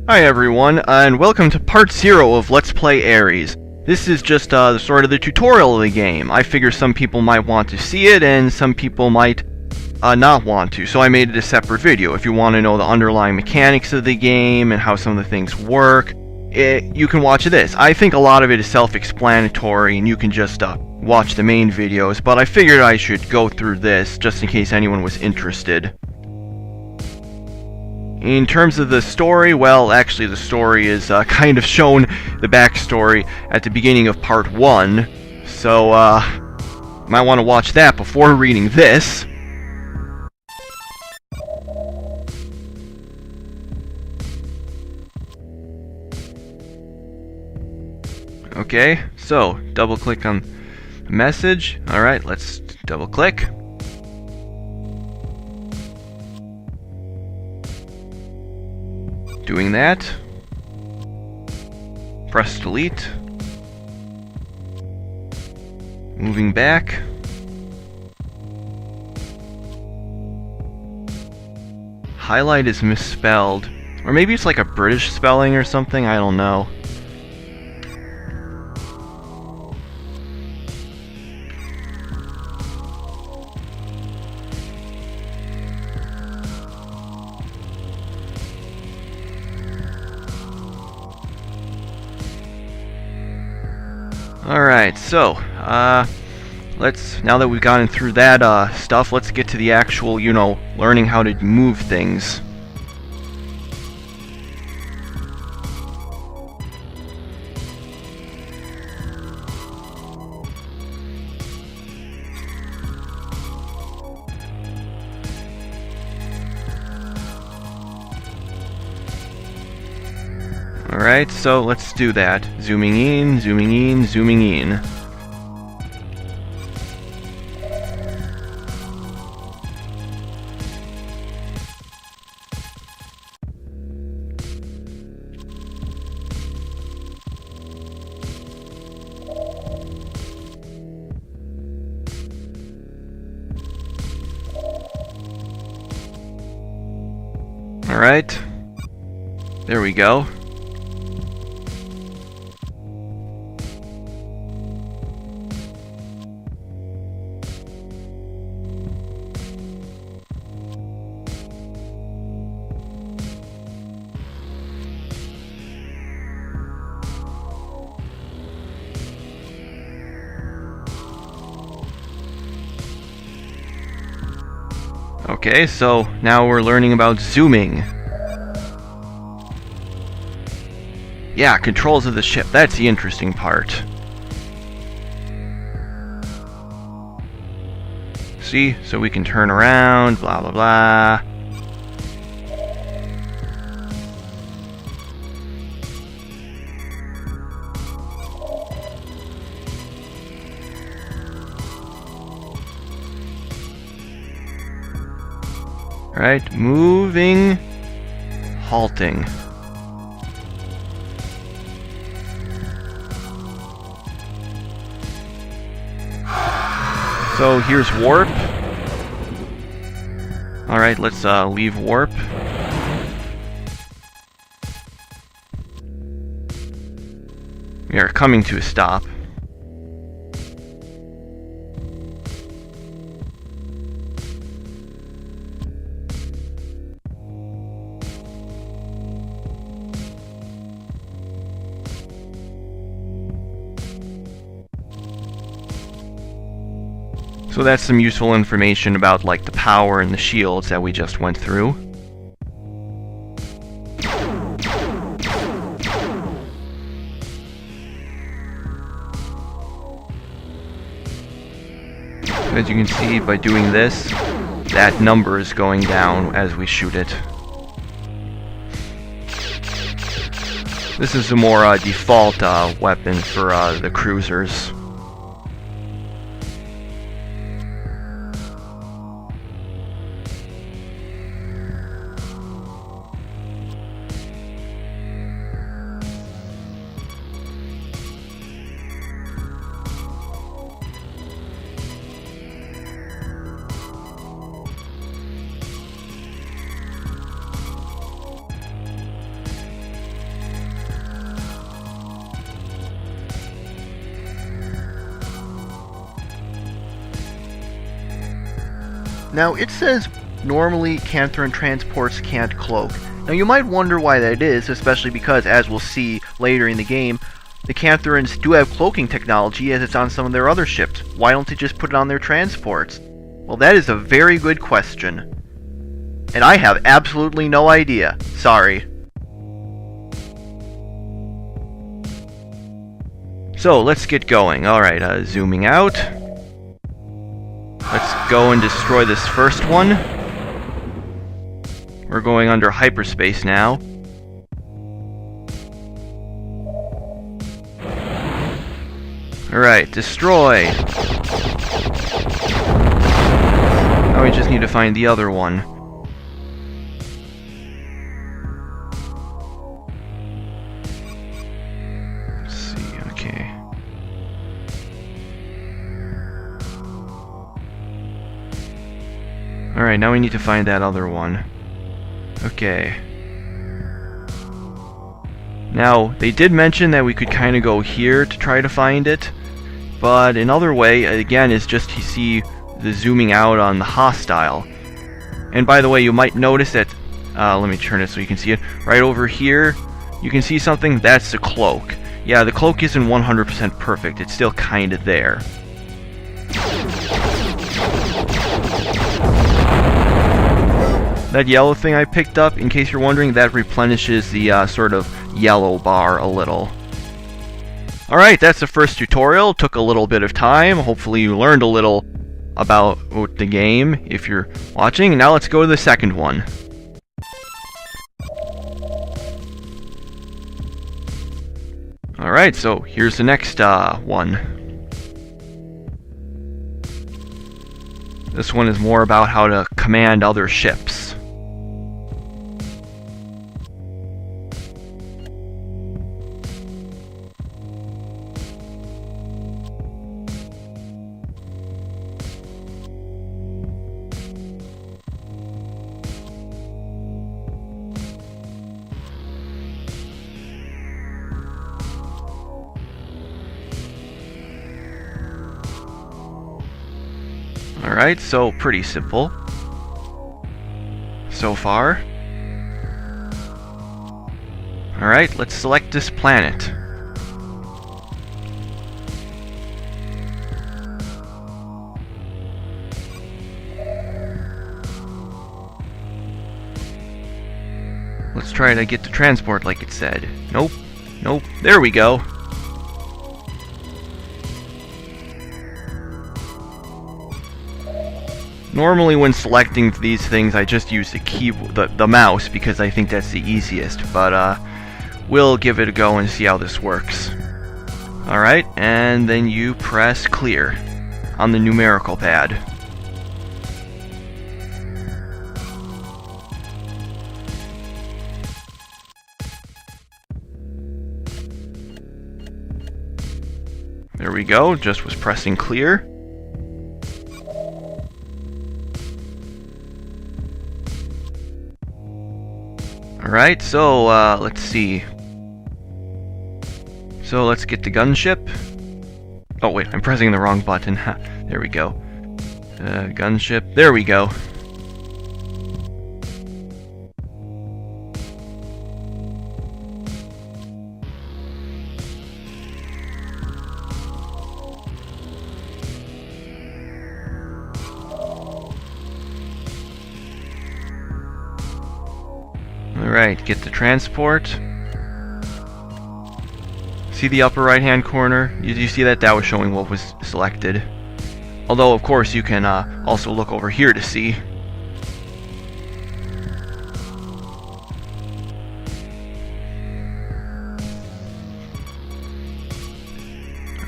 Hi everyone, and welcome to part 0 of Let's Play Ares. This is just sort of the tutorial of the game. I figure some people might want to see it, and some people might not want to, so I made it a separate video. If you want to know the underlying mechanics of the game and how some of the things work, you can watch this. I think a lot of it is self-explanatory, and you can just watch the main videos, but I figured I should go through this just in case anyone was interested. In terms of the story, well, actually the story is kind of shown, the backstory, at the beginning of part 1, so might want to watch that before reading this. Okay, so double click on the message. Alright, let's double click. Doing that. Press delete. Moving back. Highlight is misspelled. Or maybe it's like a British spelling or something, I don't know. Alright, so, now that we've gotten through that, stuff, let's get to the actual, learning how to move things. Alright, so let's do that. Zooming in, zooming in, zooming in. Alright. There we go. Okay, so now we're learning about zooming. Yeah, controls of the ship, that's the interesting part. See, so we can turn around, blah blah blah. Right, moving, halting. So here's warp. Alright, let's leave warp. We are coming to a stop. So that's some useful information about like the power and the shields that we just went through. As you can see, by doing this, that number is going down as we shoot it. This is a more default weapon for the cruisers. Now, it says normally Cantharan transports can't cloak. Now, you might wonder why that is, especially because, as we'll see later in the game, the Cantharans do have cloaking technology as it's on some of their other ships. Why don't they just put it on their transports? Well, that is a very good question. And I have absolutely no idea. Sorry. So, let's get going. Alright, zooming out. Let's go and destroy this first one. We're going under hyperspace now. Alright, destroy! Now we just need to find the other one. Let's see, okay. Alright, now we need to find that other one. Okay. Now, they did mention that we could kind of go here to try to find it, but another way, again, is just to see the zooming out on the hostile. And by the way, you might notice that, let me turn it so you can see it, right over here, you can see something, that's the cloak. Yeah, the cloak isn't 100% perfect, it's still kind of there. That yellow thing I picked up, in case you're wondering, that replenishes the sort of yellow bar a little. Alright, that's the first tutorial. Took a little bit of time. Hopefully you learned a little about the game if you're watching. Now let's go to the second one. Alright, so here's the next one. This one is more about how to command other ships. Alright, so pretty simple so far. Alright, let's select this planet. Let's try to get the transport like it said. Nope. Nope. There we go. Normally when selecting these things I just use the mouse because I think that's the easiest, but we'll give it a go and see how this works. Alright, and then you press clear on the numerical pad. There we go, just was pressing clear. Alright, so let's see. So let's get the gunship. Oh wait, I'm pressing the wrong button. There we go. Gunship. There we go. Alright, get the transport. See the upper right hand corner? You see that? That was showing what was selected. Although, of course, you can also look over here to see.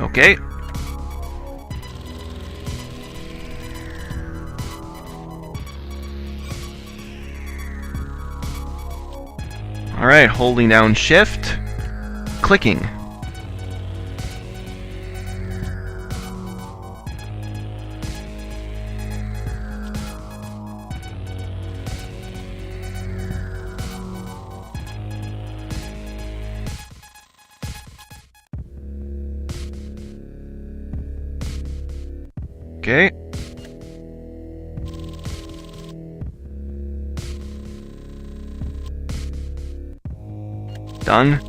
Okay. Alright, holding down shift, clicking. Okay. Done.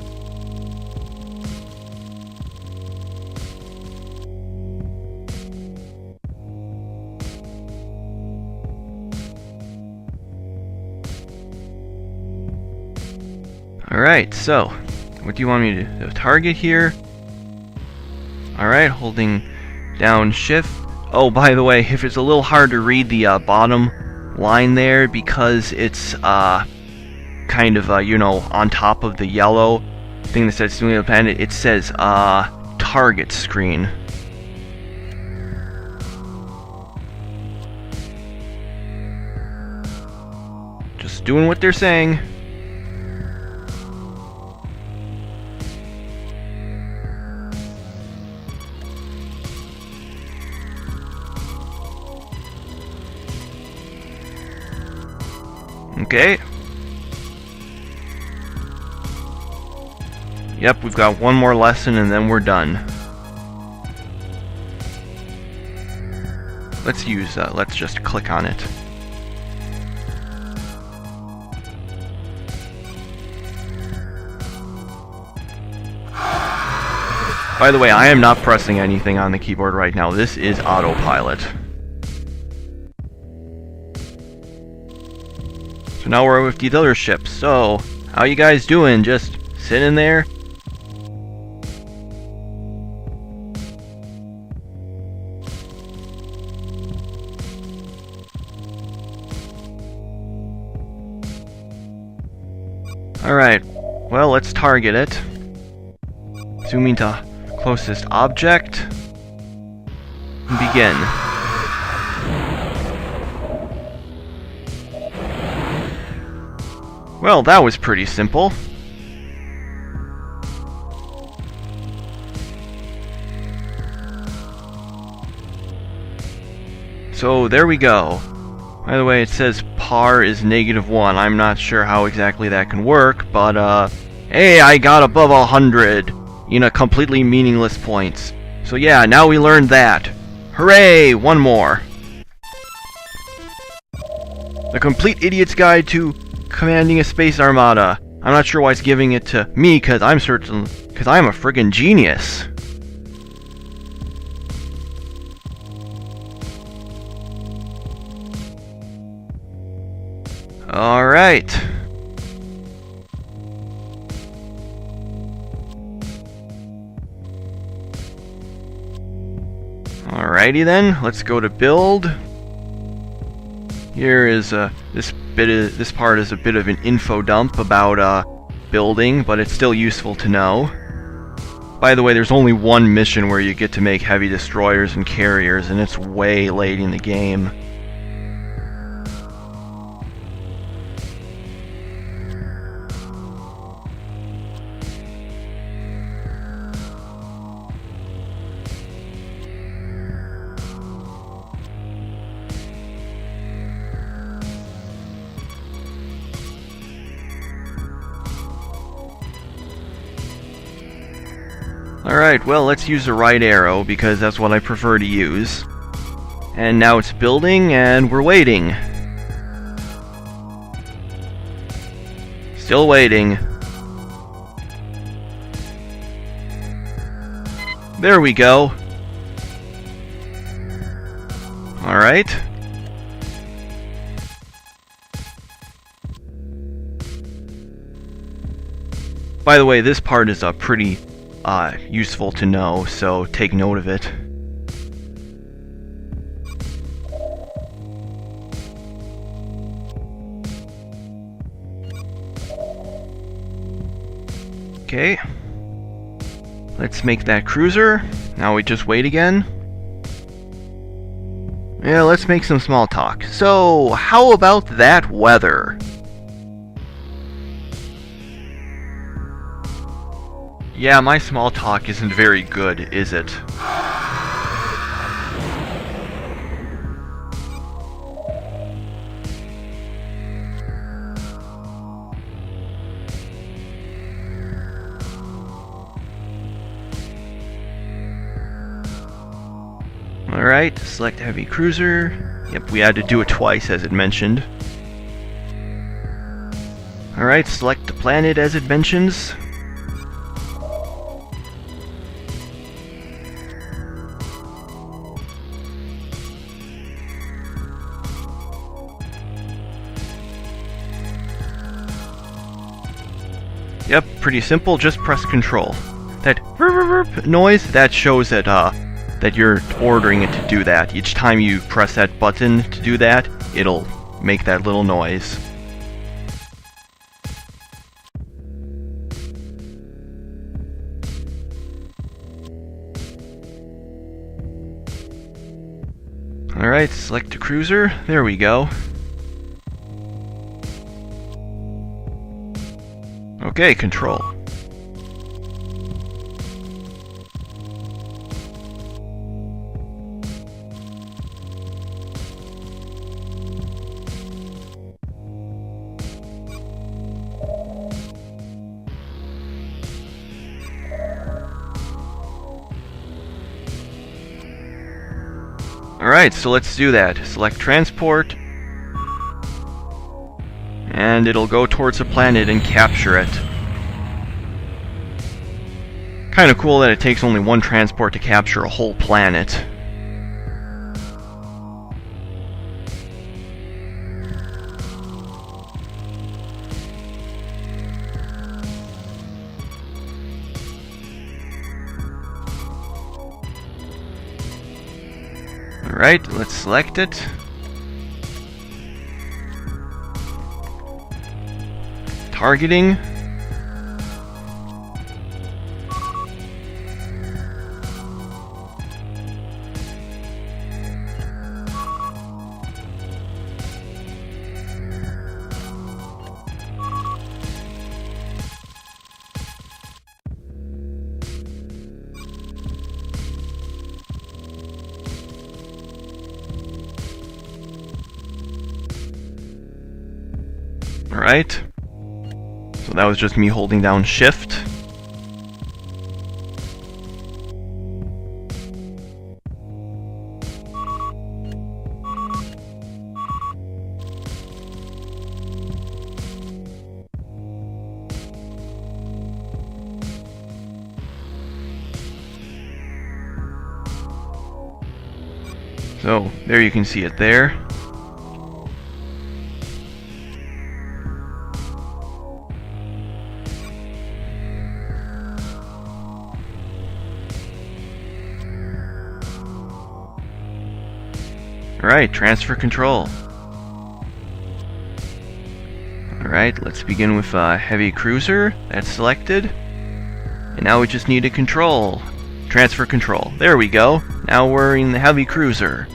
Alright, so, what do you want me to do? Target here? Alright, holding down shift. Oh, by the way, if it's a little hard to read the bottom line there, because it's kind of, you know, on top of the yellow thing that says Simulator Planet, it says target screen. Just doing what they're saying. Okay. Yep, we've got one more lesson and then we're done. Let's just click on it. By the way, I am not pressing anything on the keyboard right now. This is autopilot. So now we're with these other ships. So, how you guys doing? Just sitting there? Alright, well, let's target it. Zooming to closest object. And begin. Well, that was pretty simple. So, there we go. By the way, it says par is -1. I'm not sure how exactly that can work, but, hey, I got above 100 in a completely meaningless points. So yeah, now we learned that. Hooray! One more. The Complete Idiot's Guide to Commanding a Space Armada. I'm not sure why it's giving it to me, because I'm a friggin' genius. Alright. Alrighty then, let's go to build. Here is this part is a bit of an info dump about building, but it's still useful to know. By the way, there's only one mission where you get to make heavy destroyers and carriers, and it's way late in the game. Alright, well, let's use the right arrow, because that's what I prefer to use. And now it's building, and we're waiting. Still waiting. There we go. Alright. By the way, this part is pretty useful to know, so take note of it. Okay. Let's make that cruiser. Now we just wait again. Yeah, let's make some small talk. So, how about that weather? Yeah, my small talk isn't very good, is it? Alright, select heavy cruiser. Yep, we had to do it twice as it mentioned. Alright, select the planet as it mentions. Yep, pretty simple, just press control. That noise, that shows that that you're ordering it to do that. Each time you press that button to do that, it'll make that little noise. Alright, select a cruiser. There we go. Okay, control. Alright, so let's do that. Select transport, and it'll go towards a planet and capture it. Kinda cool that it takes only one transport to capture a whole planet. Alright, let's select it. Targeting. Alright. So that was just me holding down shift. So there you can see it there. Alright, transfer control. Alright, let's begin with heavy cruiser. That's selected. And now we just need a control. Transfer control. There we go. Now we're in the heavy cruiser.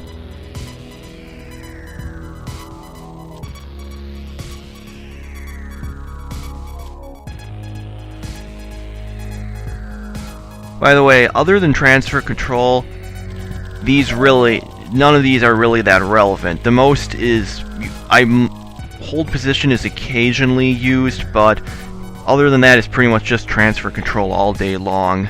By the way, other than transfer control, none of these are really that relevant. The most is, hold position is occasionally used, but other than that, it's pretty much just transfer control all day long.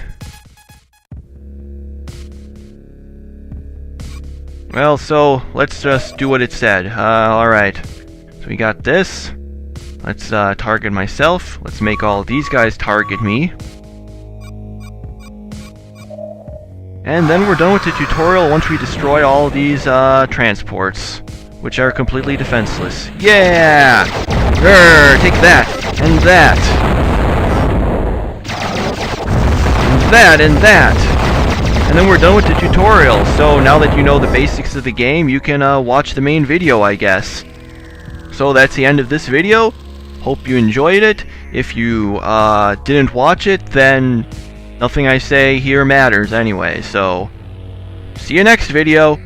Well, so let's just do what it said. Alright. So we got this. Let's target myself. Let's make all of these guys target me. And then we're done with the tutorial once we destroy all of these transports, which are completely defenseless. Yeah! Grr, take that! And that! And that, and that! And then we're done with the tutorial, so now that you know the basics of the game, you can watch the main video, I guess. So that's the end of this video. Hope you enjoyed it. If you didn't watch it, then nothing I say here matters anyway, so see you next video.